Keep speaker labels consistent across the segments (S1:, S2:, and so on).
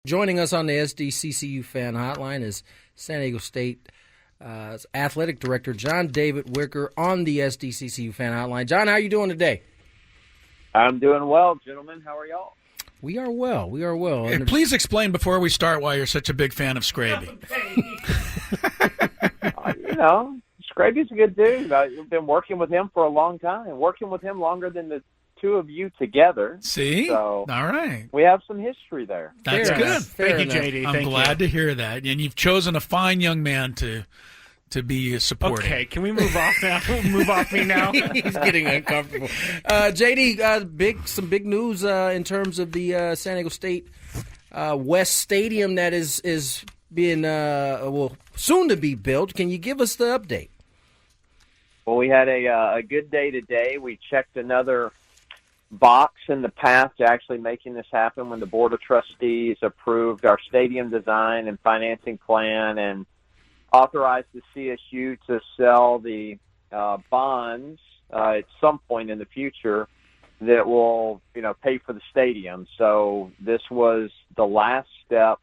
S1: Joining us on the Sdcu fan hotline is San Diego State athletic director John David Wicker on the Sdcu fan hotline. John, how are you doing today?
S2: I'm doing well, gentlemen. How are y'all?
S1: We are well. We are well.
S3: Hey, please explain before we start why you're such a big fan of Scraby.
S2: Scraby's a good dude. I've been working with him for a long time, working with him longer than the two of you together.
S3: See?
S2: So
S3: all right.
S2: We have some history there.
S3: That's good.
S1: Thank you,
S4: JD.
S3: I'm glad to hear that. And you've chosen a fine young man to be supporting.
S4: Okay, can we move off now? Move off me now?
S1: He's getting uncomfortable. JD, some big news in terms of the San Diego State West Stadium that is being soon to be built. Can you give us the update?
S2: Well, we had a good day today. We checked another box in the path to actually making this happen when the Board of Trustees approved our stadium design and financing plan and authorized the CSU to sell the bonds at some point in the future that will, pay for the stadium. So this was the last step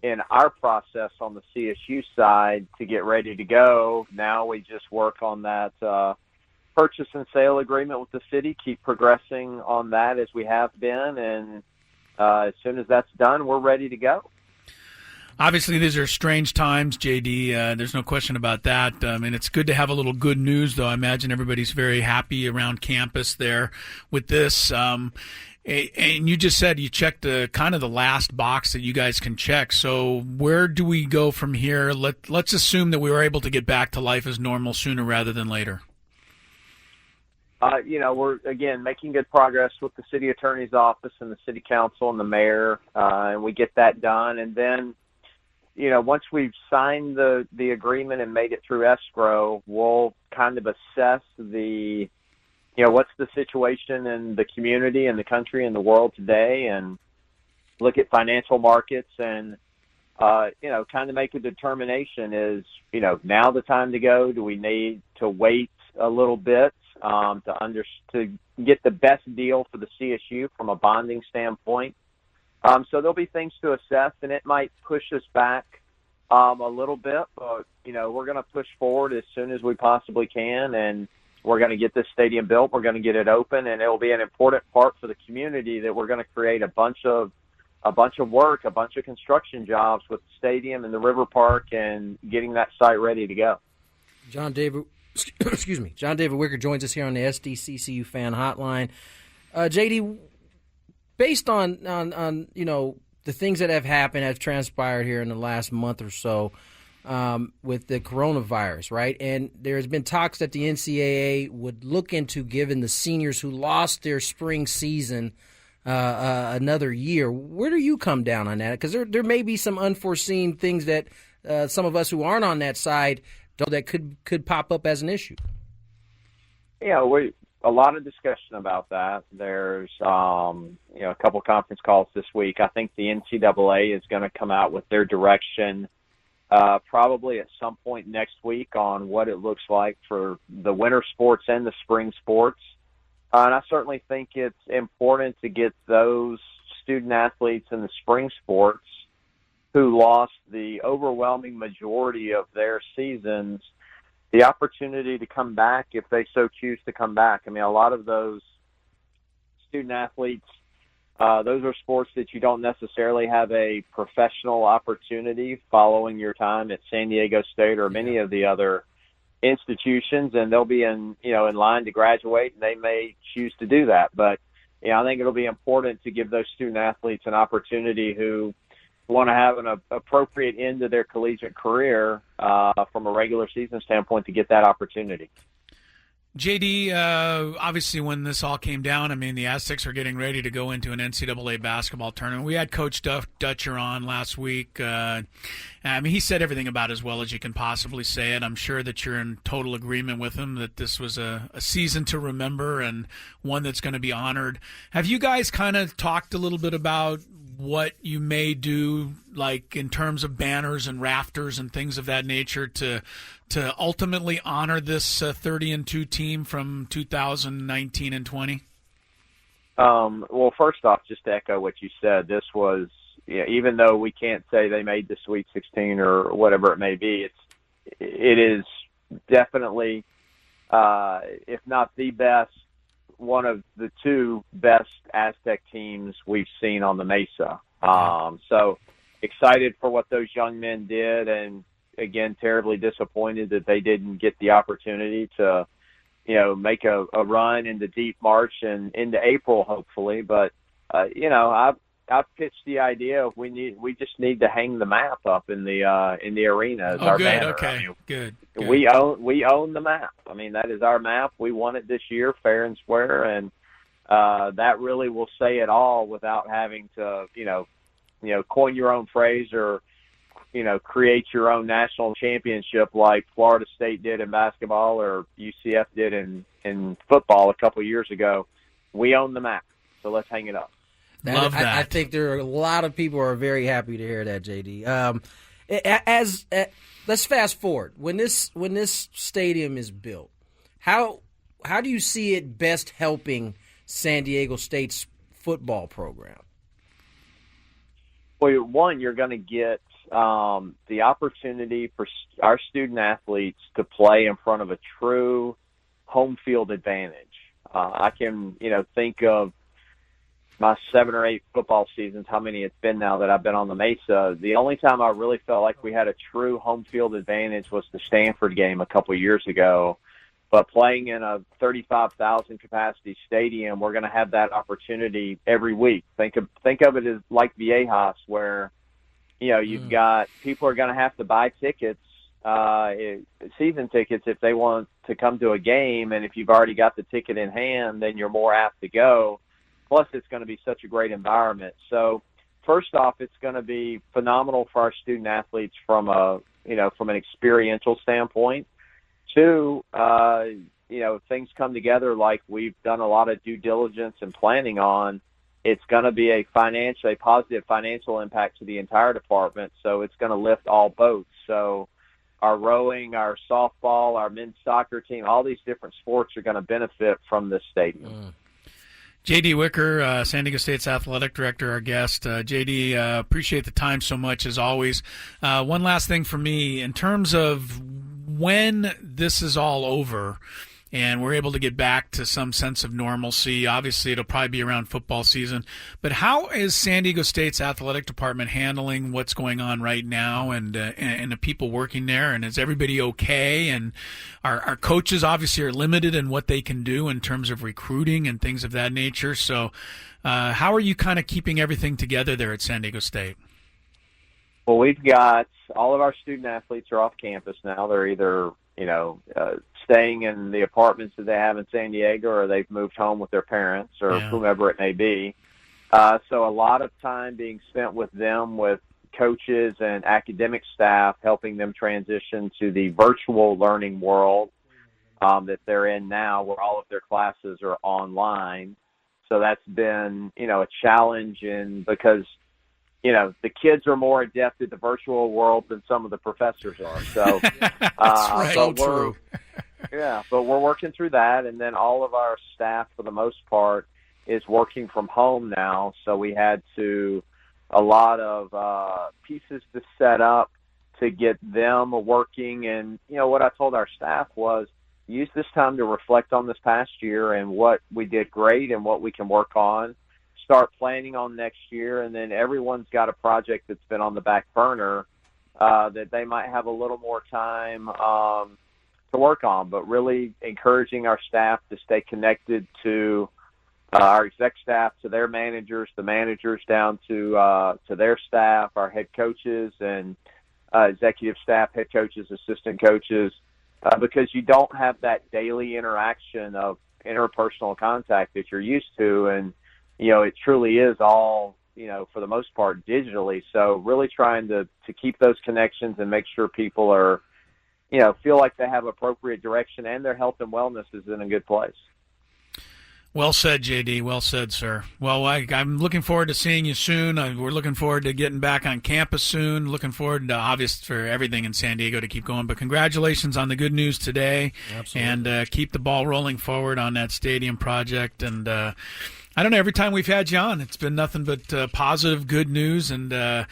S2: in our process on the CSU side to get ready to go. Now we just work on that purchase and sale agreement with the city, keep progressing on that as we have been, and as soon as that's done, we're ready to go.
S3: Obviously, these are strange times, JD. There's no question about that. And it's good to have a little good news, though. I imagine everybody's very happy around campus there with this. And you just said you checked kind of the last box that you guys can check. So where do we go from here? Let's assume that we were able to get back to life as normal sooner rather than later.
S2: We're, again, making good progress with the city attorney's office and the city council and the mayor, and we get that done. And then, once we've signed the agreement and made it through escrow, we'll kind of assess what's the situation in the community and the country and the world today, and look at financial markets and, kind of make a determination is, now the time to go? Do we need to wait a little bit to get the best deal for the CSU from a bonding standpoint? So there'll be things to assess, and it might push us back a little bit, but, we're going to push forward as soon as we possibly can, and we're going to get this stadium built. We're going to get it open, and it'll be an important part for the community that we're going to create a bunch of work, a bunch of construction jobs with the stadium and the river park and getting that site ready to go.
S1: John David Wicker joins us here on the SDCCU fan hotline. JD, based on the things that have transpired here in the last month or so with the coronavirus, right? And there's been talks that the NCAA would look into giving the seniors who lost their spring season another year. Where do you come down on that? Because there may be some unforeseen things that some of us who aren't on that side that could pop up as an issue.
S2: Yeah, a lot of discussion about that. There's a couple conference calls this week. I think the NCAA is going to come out with their direction probably at some point next week on what it looks like for the winter sports and the spring sports. And I certainly think it's important to get those student athletes in the spring sports who lost the overwhelming majority of their seasons the opportunity to come back if they so choose to come back. I mean, a lot of those student athletes, those are sports that you don't necessarily have a professional opportunity following your time at San Diego State or many of the other institutions, and they'll be in line to graduate, and they may choose to do that. But I think it'll be important to give those student athletes an opportunity who want to have an appropriate end to their collegiate career from a regular season standpoint to get that opportunity.
S3: JD, obviously when this all came down, I mean, the Aztecs are getting ready to go into an NCAA basketball tournament. We had Coach Dutcher on last week. I mean, he said everything about as well as you can possibly say it. I'm sure that you're in total agreement with him that this was a season to remember and one that's going to be honored. Have you guys kind of talked a little bit about what you may do, like in terms of banners and rafters and things of that nature to ultimately honor this 30-2 team from 2019 and 20?
S2: Well, first off, just to echo what you said, this was even though we can't say they made the Sweet 16 or whatever it may be, it is definitely, if not the best, one of the two best Aztec teams we've seen on the Mesa. So excited for what those young men did, and again, terribly disappointed that they didn't get the opportunity to, make a run into deep March and into April, hopefully. But, I've pitched the idea of we just need to hang the map up in the arena as our
S3: good.
S2: banner.
S3: Okay.
S2: I mean,
S3: Good.
S2: we own the map. I mean, that is our map. We won it this year, fair and square, and that really will say it all without having to, coin your own phrase or, create your own national championship like Florida State did in basketball or UCF did in football a couple of years ago. We own the map, so let's hang it up.
S3: Love that.
S1: I think there are a lot of people who are very happy to hear that, JD. Let's fast forward. When this stadium is built, how do you see it best helping San Diego State's football program?
S2: Well, one, you're going to get the opportunity for our student athletes to play in front of a true home field advantage. I can, think of my 7 or 8 football seasons, how many it's been now that I've been on the Mesa. The only time I really felt like we had a true home field advantage was the Stanford game a couple of years ago. But playing in a 35,000 capacity stadium, we're going to have that opportunity every week. Think of it as like Viejas, where you've got people are going to have to buy tickets, season tickets, if they want to come to a game. And if you've already got the ticket in hand, then you're more apt to go. Plus, it's going to be such a great environment. So, first off, it's going to be phenomenal for our student athletes from an experiential standpoint. Two, things come together like we've done a lot of due diligence and planning on. It's going to be a positive financial impact to the entire department. So it's going to lift all boats. So our rowing, our softball, our men's soccer team, all these different sports are going to benefit from this stadium.
S3: J.D. Wicker, San Diego State's athletic director, our guest. J.D., appreciate the time so much as always. One last thing for me, in terms of when this is all over and we're able to get back to some sense of normalcy, obviously it'll probably be around football season, but how is San Diego State's athletic department handling what's going on right now and the people working there, and is everybody okay? And our coaches obviously are limited in what they can do in terms of recruiting and things of that nature, so how are you kind of keeping everything together there at San Diego State?
S2: Well, we've got all of our student athletes are off campus now. They're either, staying in the apartments that they have in San Diego, or they've moved home with their parents or whomever it may be. So a lot of time being spent with them, with coaches and academic staff, helping them transition to the virtual learning world that they're in now, where all of their classes are online. So that's been, a challenge, because the kids are more adept at the virtual world than some of the professors are. So
S3: that's right.
S1: So true.
S2: But we're working through that. And then all of our staff, for the most part, is working from home now. So we had a lot of pieces to set up to get them working. And, what I told our staff was, use this time to reflect on this past year and what we did great and what we can work on. Start planning on next year, and then everyone's got a project that's been on the back burner that they might have a little more time to work on, but really encouraging our staff to stay connected to our exec staff, to their managers, the managers down to their staff, our head coaches and executive staff, head coaches, assistant coaches, because you don't have that daily interaction of interpersonal contact that you're used to, and it truly is all, for the most part, digitally. So really trying to keep those connections and make sure people are, feel like they have appropriate direction and their health and wellness is in a good place.
S3: Well said, JD. Well said, sir. Well, I'm looking forward to seeing you soon. We're looking forward to getting back on campus soon. Looking forward to, obviously, for everything in San Diego to keep going. But congratulations on the good news today.
S1: Absolutely.
S3: And keep the ball rolling forward on that stadium project. And I don't know. Every time we've had you on, it's been nothing but positive, good news, and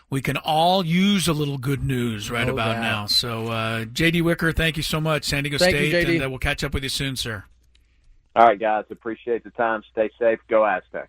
S3: we can all use a little good news right about now. So, J.D. Wicker, thank you so much, San Diego
S1: Thank you,
S3: State,
S1: JD.
S3: and we'll catch up with you soon, sir.
S2: All right, guys. Appreciate the time. Stay safe. Go Aztecs.